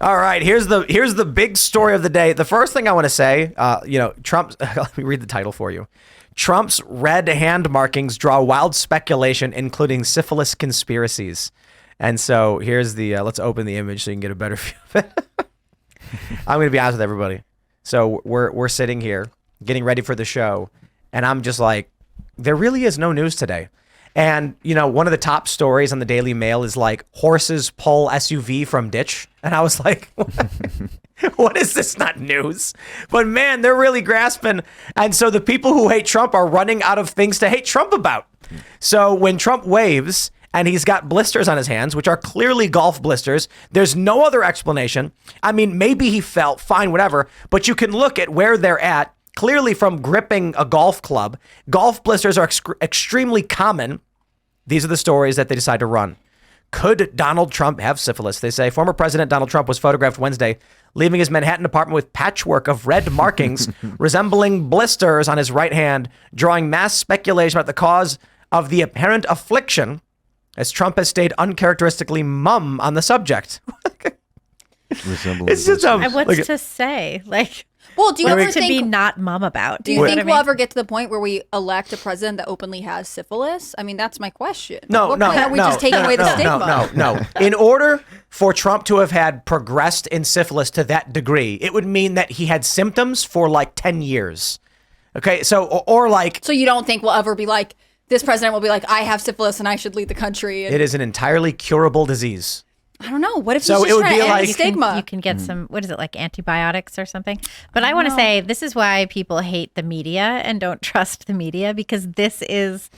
All right, here's the big story of the day. The first thing I want to say, Trump. Let me read the title for you. Trump's red hand markings draw wild speculation, including syphilis conspiracies. And so here's the. Let's open the image so you can get a better view of it. I'm going to be honest with everybody. So we're sitting here getting ready for the show, and I'm just like, there really is no news today. And, one of the top stories on the Daily Mail is like, horses pull SUV from ditch. And I was like, what is this? Not news. But man, they're really grasping. And so the people who hate Trump are running out of things to hate Trump about. So when Trump waves and he's got blisters on his hands, which are clearly golf blisters, there's no other explanation. I mean, maybe he fell, fine, whatever. But you can look at where they're at. Clearly from gripping a golf club. Golf blisters are extremely common. These are the stories that they decide to run. Could Donald Trump have syphilis? They say former President Donald Trump was photographed Wednesday leaving his Manhattan apartment with patchwork of red markings resembling blisters on his right hand, drawing mass speculation about the cause of the apparent affliction, as Trump has stayed uncharacteristically mum on the subject. It's just what's to say? Well, do you ever to be not mum about? Do you think we'll ever get to the point where we elect a president that openly has syphilis? I mean, that's my question. No. Are we just taking away the stigma? No. In order for Trump to have had progressed in syphilis to that degree, it would mean that he had symptoms for like 10 years. Okay, so or like. So you don't think we'll ever be like, this president will be like, I have syphilis and I should lead the country? It is an entirely curable disease. I don't know. What if he's just trying to end stigma? You can get some, what is it, like antibiotics or something? But I want to say this is why people hate the media and don't trust the media, because this is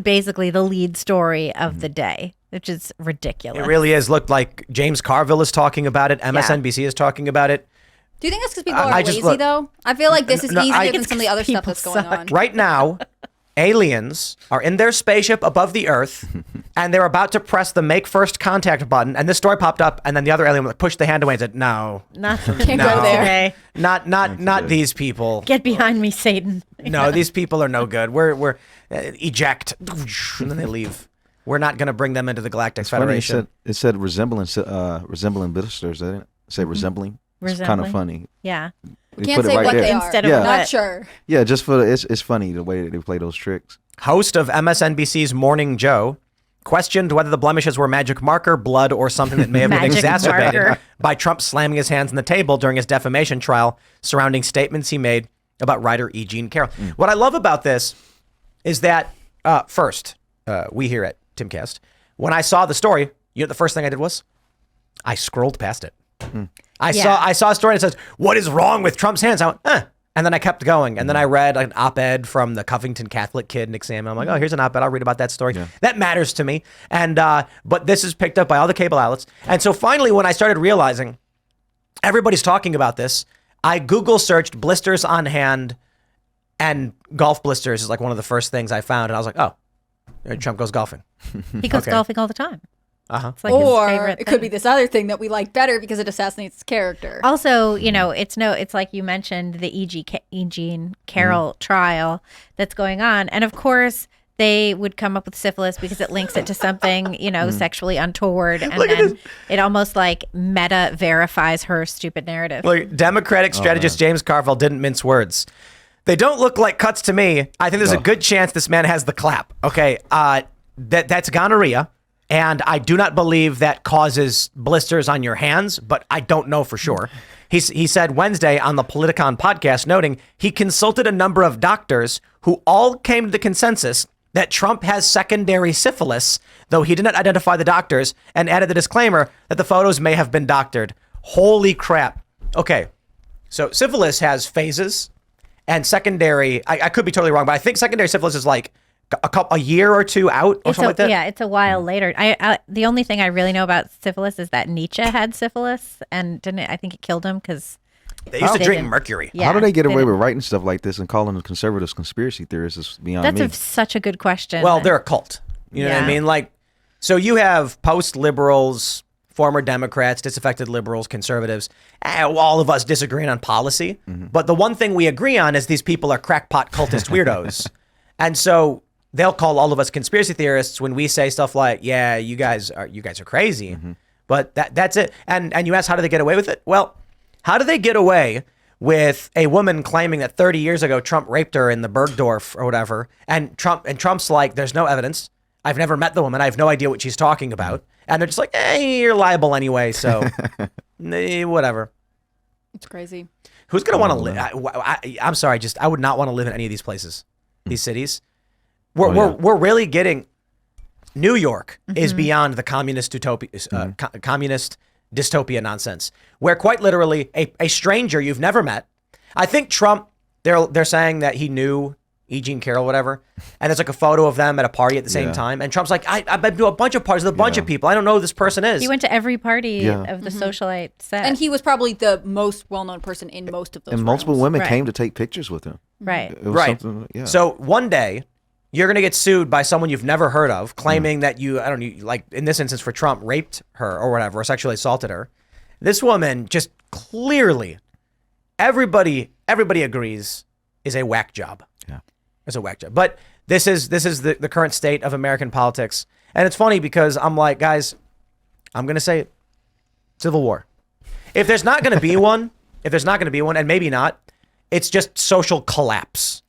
basically the lead story of the day, which is ridiculous. It really is. Look, like James Carville is talking about it. MSNBC is talking about it. Do you think that's because people are lazy, though? I feel like this is easier than some of the other stuff that's going on. Right now, aliens are in their spaceship above the Earth, and they're about to press the make first contact button. And this story popped up, and then the other alien pushed the hand away and said, "No, can't go there. Not these people. Get behind me, Satan." No, these people are no good. We're eject, and then they leave. We're not going to bring them into the Galactic Federation. It said resembling blisters. Didn't it? Say resembling. It's kind of funny. Yeah. We can't say what they are. Instead of not sure. Yeah, just for it's funny the way they play those tricks. Host of MSNBC's Morning Joe questioned whether the blemishes were magic marker, blood, or something that may have been exacerbated by Trump slamming his hands on the table during his defamation trial surrounding statements he made about writer E. Jean Carroll. What I love about this is that, first, we here at Timcast, when I saw the story, the first thing I did was I scrolled past it. I saw a story that says, what is wrong with Trump's hands? I went, and then I kept going. And then I read an op-ed from the Covington Catholic kid, Nick Samuel. I'm like, oh, here's an op-ed. I'll read about that story. Yeah. That matters to me. And but this is picked up by all the cable outlets. And so finally, when I started realizing everybody's talking about this, I Google searched blisters on hand, and golf blisters is like one of the first things I found. And I was like, oh, Trump goes golfing. He goes golfing all the time. It's like or it could be this other thing that we like better because it assassinates his character. Also, it's like you mentioned the E. Jean Carroll trial that's going on. And of course, they would come up with syphilis because it links it to something, sexually untoward. And then it almost like meta verifies her stupid narrative. Like Democratic strategist James Carville didn't mince words. They don't look like cuts to me. I think there's a good chance this man has the clap. Okay, that's gonorrhea. And I do not believe that causes blisters on your hands, but I don't know for sure. He said Wednesday on the Politicon podcast, noting he consulted a number of doctors who all came to the consensus that Trump has secondary syphilis, though he did not identify the doctors, and added the disclaimer that the photos may have been doctored. Holy crap. Okay, so syphilis has phases, and secondary, I could be totally wrong, but I think secondary syphilis is like a year or two out or something like that? Yeah, it's a while later. The only thing I really know about syphilis is that Nietzsche had syphilis, and I think it killed him because they used to drink mercury. Yeah, how do they get away with writing stuff like this and calling them conservatives conspiracy theorists? Is beyond me. That's such a good question. Well, they're a cult. You know what I mean? Like, so you have post-liberals, former Democrats, disaffected liberals, conservatives, all of us disagreeing on policy. But the one thing we agree on is these people are crackpot cultist weirdos. And so they'll call all of us conspiracy theorists when we say stuff like, yeah, you guys are crazy. But that's it. And you ask, how do they get away with it? Well, how do they get away with a woman claiming that 30 years ago Trump raped her in the Bergdorf or whatever, and Trump's like, there's no evidence. I've never met the woman. I have no idea what she's talking about. And they're just like, you're liable anyway, so whatever. It's crazy. Who's going to want to live? I'm sorry, I would not want to live in any of these places, these cities. We're really getting... New York is beyond the communist communist dystopia nonsense, where quite literally a stranger you've never met. I think Trump, they're saying that he knew E. Jean Carroll, whatever, and there's like a photo of them at a party at the same time. And Trump's like, I've been to a bunch of parties with a bunch of people. I don't know who this person is. He went to every party of the socialite set. And he was probably the most well-known person in most of those And multiple rooms. women came to take pictures with him. Right. It was Right. something- Yeah. So one day, you're going to get sued by someone you've never heard of, claiming that you, I don't know, like in this instance for Trump, raped her or whatever, or sexually assaulted her. This woman just clearly, everybody agrees, is a whack job. Yeah. It's a whack job. But this is the current state of American politics. And it's funny because I'm like, guys, I'm going to say it. Civil war. If there's not going to be one, and maybe not, it's just social collapse.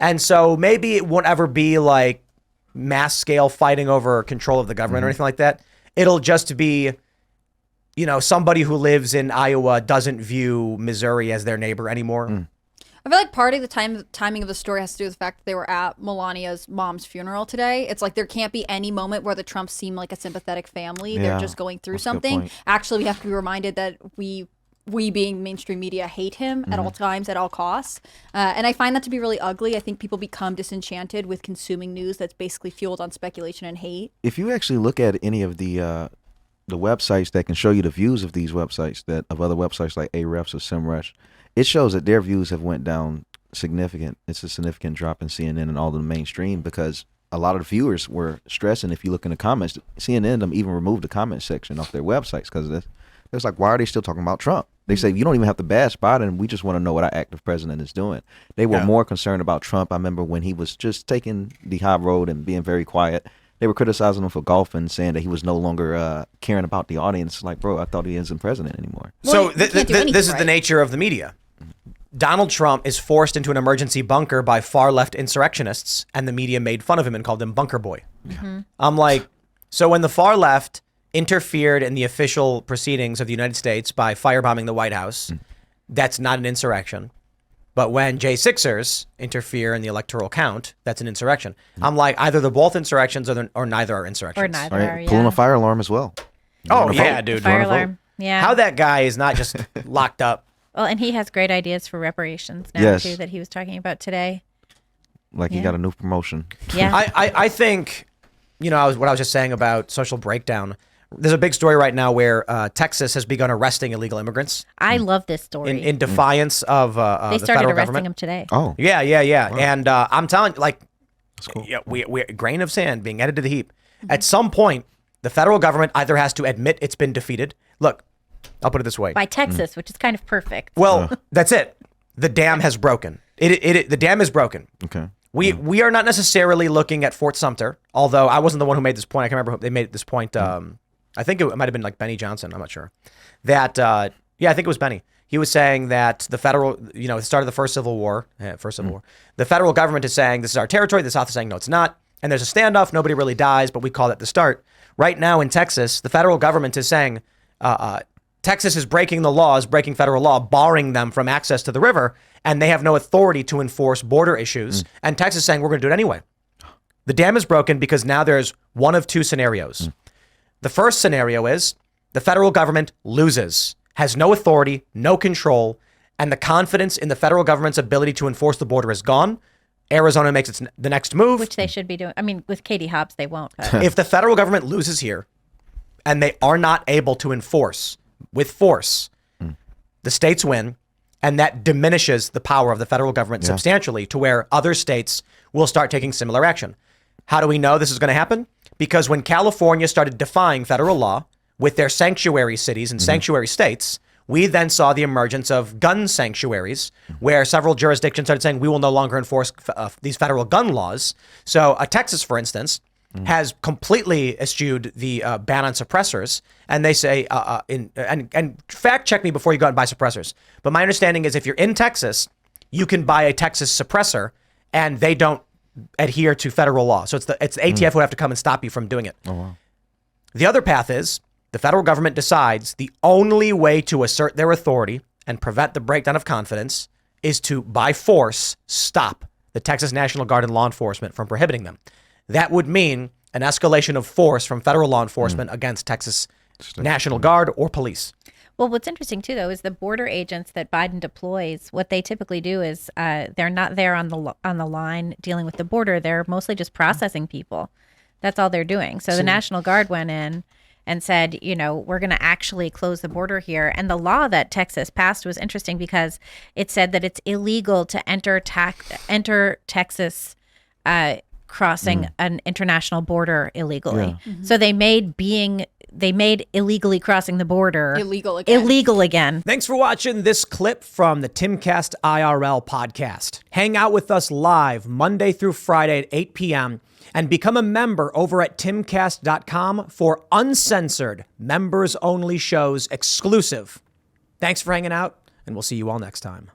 And so maybe it won't ever be like mass scale fighting over control of the government or anything like that. It'll just be, somebody who lives in Iowa doesn't view Missouri as their neighbor anymore. I feel like part of the timing of the story has to do with the fact that they were at Melania's mom's funeral today. It's like there can't be any moment where the Trumps seem like a sympathetic family. Yeah, They're just going through that's a good something. point. Actually, we have to be reminded that we being mainstream media hate him at all times, at all costs. And I find that to be really ugly. I think people become disenchanted with consuming news that's basically fueled on speculation and hate. If you actually look at any of the websites that can show you the views of these websites, of other websites like Ahrefs or SEMrush, it shows that their views have went down significant. It's a significant drop in CNN and all the mainstream because a lot of the viewers were stressing. If you look in the comments, CNN them even removed the comment section off their websites because it's like, why are they still talking about Trump? They say, you don't even have to bash Biden. We just want to know what our active president is doing. They were more concerned about Trump. I remember when he was just taking the high road and being very quiet. They were criticizing him for golfing, saying that he was no longer caring about the audience. Like, bro, I thought he isn't president anymore. So Well, you can't do anything, this is the right? nature of the media. Donald Trump is forced into an emergency bunker by far left insurrectionists, and the media made fun of him and called him Bunker Boy. I'm like, so when the far left interfered in the official proceedings of the United States by firebombing the White House, that's not an insurrection. But when J6ers interfere in the electoral count, that's an insurrection. I'm like, either they're both insurrections or neither are insurrections. Or neither Right? are, yeah. Pulling a fire alarm as well. Oh, wanna yeah, vote? dude. Fire wanna vote? alarm. Yeah. How that guy is not just locked up. Well, and he has great ideas for reparations now, Yes. too, that he was talking about today. Like he got a new promotion. Yeah. I think, what I was just saying about social breakdown. There's a big story right now where Texas has begun arresting illegal immigrants I love this story. in defiance of they the started federal arresting government. him today. Oh, Yeah. And I'm telling you, like, that's cool. yeah, we a grain of sand being added to the heap. At some point, the federal government either has to admit it's been defeated. Look, I'll put it this way. By Texas, which is kind of perfect. Well, that's it. The dam has broken. The dam is broken. Okay. We are not necessarily looking at Fort Sumter, although I wasn't the one who made this point. I can't remember who they made this point. I think it might have been like Benny Johnson. I'm not sure. That I think it was Benny. He was saying that the federal, it started the first Civil War. The federal government is saying this is our territory. The South is saying no, it's not. And there's a standoff. Nobody really dies, but we call that the start. Right now in Texas, the federal government is saying Texas is breaking the laws, breaking federal law, barring them from access to the river, and they have no authority to enforce border issues. And Texas is saying we're going to do it anyway. The dam is broken because now there's one of two scenarios. The first scenario is the federal government loses, has no authority, no control, and the confidence in the federal government's ability to enforce the border is gone. Arizona makes the next move. Which they should be doing. I mean, with Katie Hobbs, they won't. But If the federal government loses here and they are not able to enforce with force, the states win, and that diminishes the power of the federal government substantially to where other states will start taking similar action. How do we know this is going to happen? Because when California started defying federal law with their sanctuary cities and sanctuary states, we then saw the emergence of gun sanctuaries where several jurisdictions started saying we will no longer enforce these federal gun laws. So Texas, for instance, has completely eschewed the ban on suppressors, and they say, and fact check me before you go out and buy suppressors. But my understanding is if you're in Texas, you can buy a Texas suppressor, and they don't adhere to federal law. So it's the ATF who have to come and stop you from doing it. Oh, wow. The other path is the federal government decides the only way to assert their authority and prevent the breakdown of confidence is to, by force, stop the Texas National Guard and law enforcement from prohibiting them. That would mean an escalation of force from federal law enforcement against Texas National Guard or police. Well, what's interesting too, though, is the border agents that Biden deploys. What they typically do is they're not there on the line dealing with the border. They're mostly just processing people. That's all they're doing. So the National Guard went in and said, we're going to actually close the border here. And the law that Texas passed was interesting because it said that it's illegal to enter Texas crossing an international border illegally. Yeah. So they made illegally crossing the border illegal again. Thanks for watching this clip from the Timcast IRL podcast. Hang out with us live Monday through Friday at 8 p.m. and become a member over at timcast.com for uncensored, members-only shows exclusive. Thanks for hanging out, and we'll see you all next time.